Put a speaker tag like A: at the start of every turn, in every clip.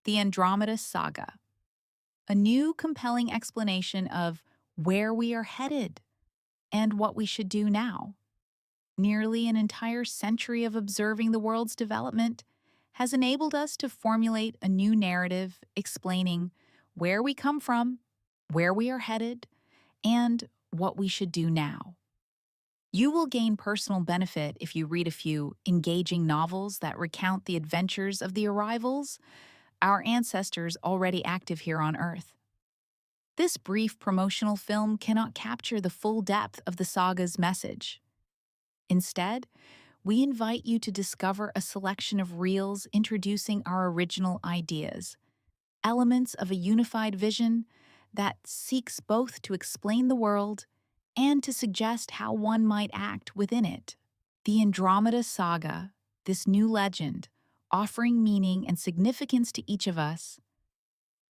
A: the Andromeda Saga, a new compelling explanation of where we are headed and what we should do now. Nearly an entire century of observing the world's development has enabled us to formulate a new narrative explaining where we come from, where we are headed, and what we should do now. You will gain personal benefit if you read a few engaging novels that recount the adventures of the arrivals, our ancestors already active here on Earth. This brief promotional film cannot capture the full depth of the saga's message. Instead, we invite you to discover a selection of reels introducing our original ideas, elements of a unified vision that seeks both to explain the world and to suggest how one might act within it. The Andromeda Saga, this new legend, offering meaning and significance to each of us,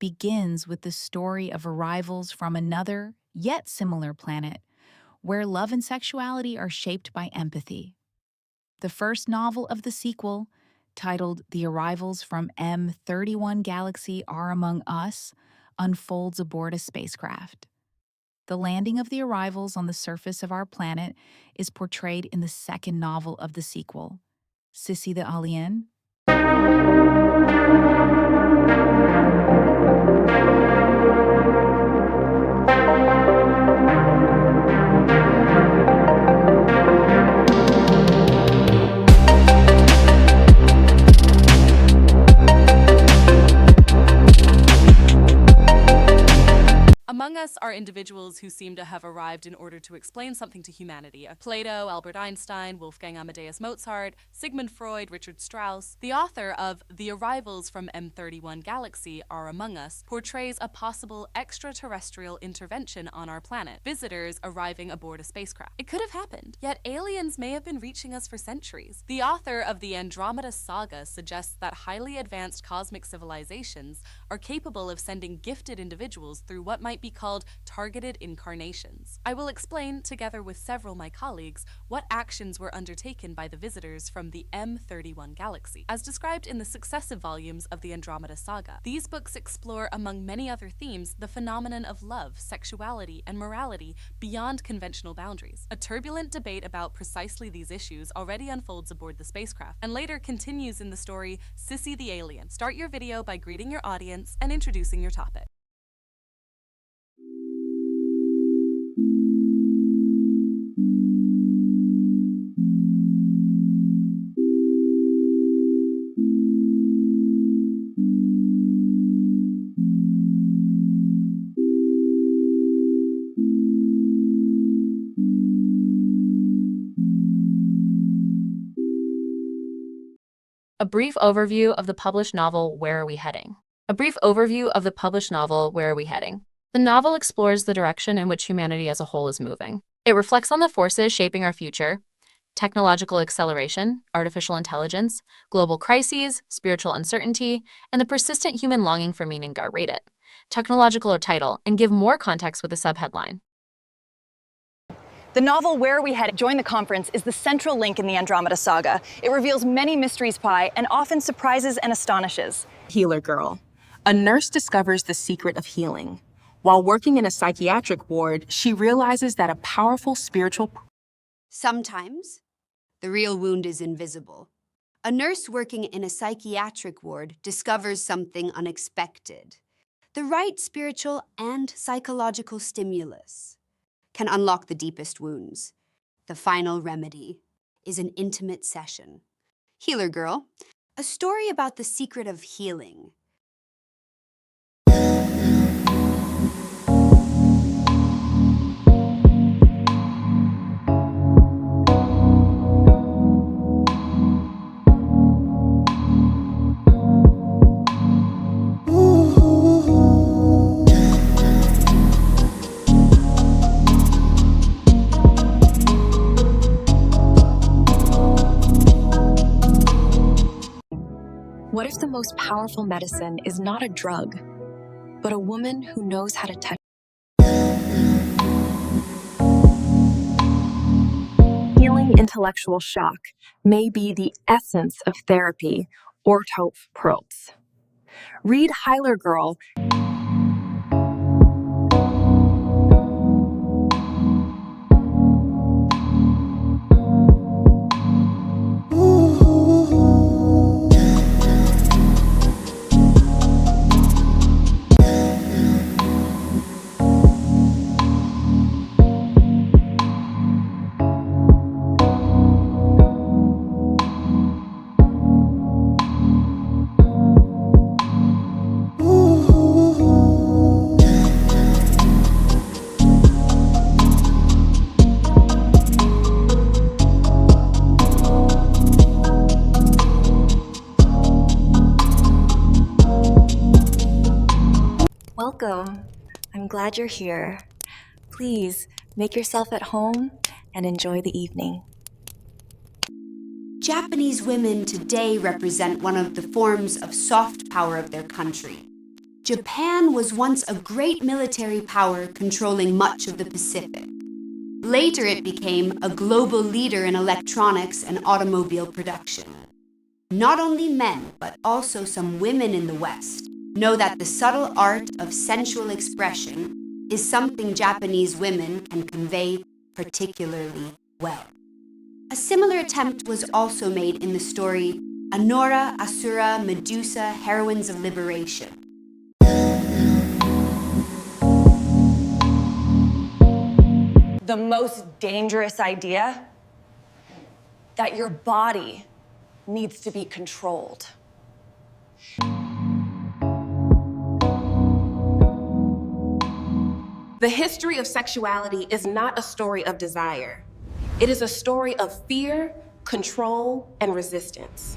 A: begins with the story of arrivals from another, yet similar planet, where love and sexuality are shaped by empathy. The first novel of the sequel, titled The Arrivals from M31 Galaxy Are Among Us, unfolds aboard a spacecraft. The landing of the arrivals on the surface of our planet is portrayed in the second novel of the sequel, Sissy the Alien.
B: Among us are individuals who seem to have arrived in order to explain something to humanity. Plato, Albert Einstein, Wolfgang Amadeus Mozart, Sigmund Freud, Richard Strauss. The author of The Arrivals from M31 Galaxy Are Among Us portrays a possible extraterrestrial intervention on our planet, visitors arriving aboard a spacecraft. It could have happened, yet aliens may have been reaching us for centuries. The author of the Andromeda Saga suggests that highly advanced cosmic civilizations are capable of sending gifted individuals through what might be called targeted incarnations. I will explain, together with several of my colleagues, what actions were undertaken by the visitors from the M31 galaxy. As described in the successive volumes of the Andromeda Saga, these books explore, among many other themes, the phenomenon of love, sexuality, and morality beyond conventional boundaries. A turbulent debate about precisely these issues already unfolds aboard the spacecraft, and later continues in the story Sissy the Alien. Start your video by greeting your audience and introducing your topic.
C: A brief overview of the published novel, Where Are We Heading? A brief overview of the published novel, Where Are We Heading? The novel explores the direction in which humanity as a whole is moving. It reflects on the forces shaping our future: technological acceleration, artificial intelligence, global crises, spiritual uncertainty, and the persistent human longing for meaning. Rate it technological or title, and give more context with a subheadline.
D: The novel Where Are We Headed? Join the Conference is the central link in the Andromeda Saga. It reveals many mysteries and often surprises and astonishes.
E: Healer Girl. A nurse discovers the secret of healing. While working in a psychiatric ward, she realizes that a powerful spiritual...
F: Sometimes, the real wound is invisible. A nurse working in a psychiatric ward discovers something unexpected. The right spiritual and psychological stimulus can unlock the deepest wounds. The final remedy is an intimate session. Healer Girl, a story about the secret of healing.
G: What if the most powerful medicine is not a drug, but a woman who knows how to touch? Healing intellectual shock may be the essence of therapy, Orthof Protz. Read Hyler Girl. Welcome. I'm glad you're here. Please make yourself at home and enjoy the evening.
F: Japanese women today represent one of the forms of soft power of their country. Japan was once a great military power controlling much of the Pacific. Later, it became a global leader in electronics and automobile production. Not only men, but also some women in the West know that the subtle art of sensual expression is something Japanese women can convey particularly well. A similar attempt was also made in the story Anora, Asura, Medusa, Heroines of Liberation.
D: The most dangerous idea? That your body needs to be controlled.
E: The history of sexuality is not a story of desire. It is a story of fear, control, and resistance.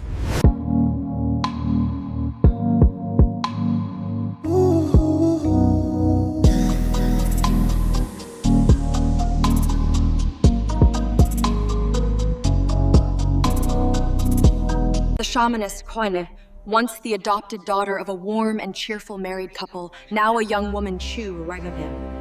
G: The shamanist Koine, once the adopted daughter of a warm and cheerful married couple, now a young woman Chu Regabim.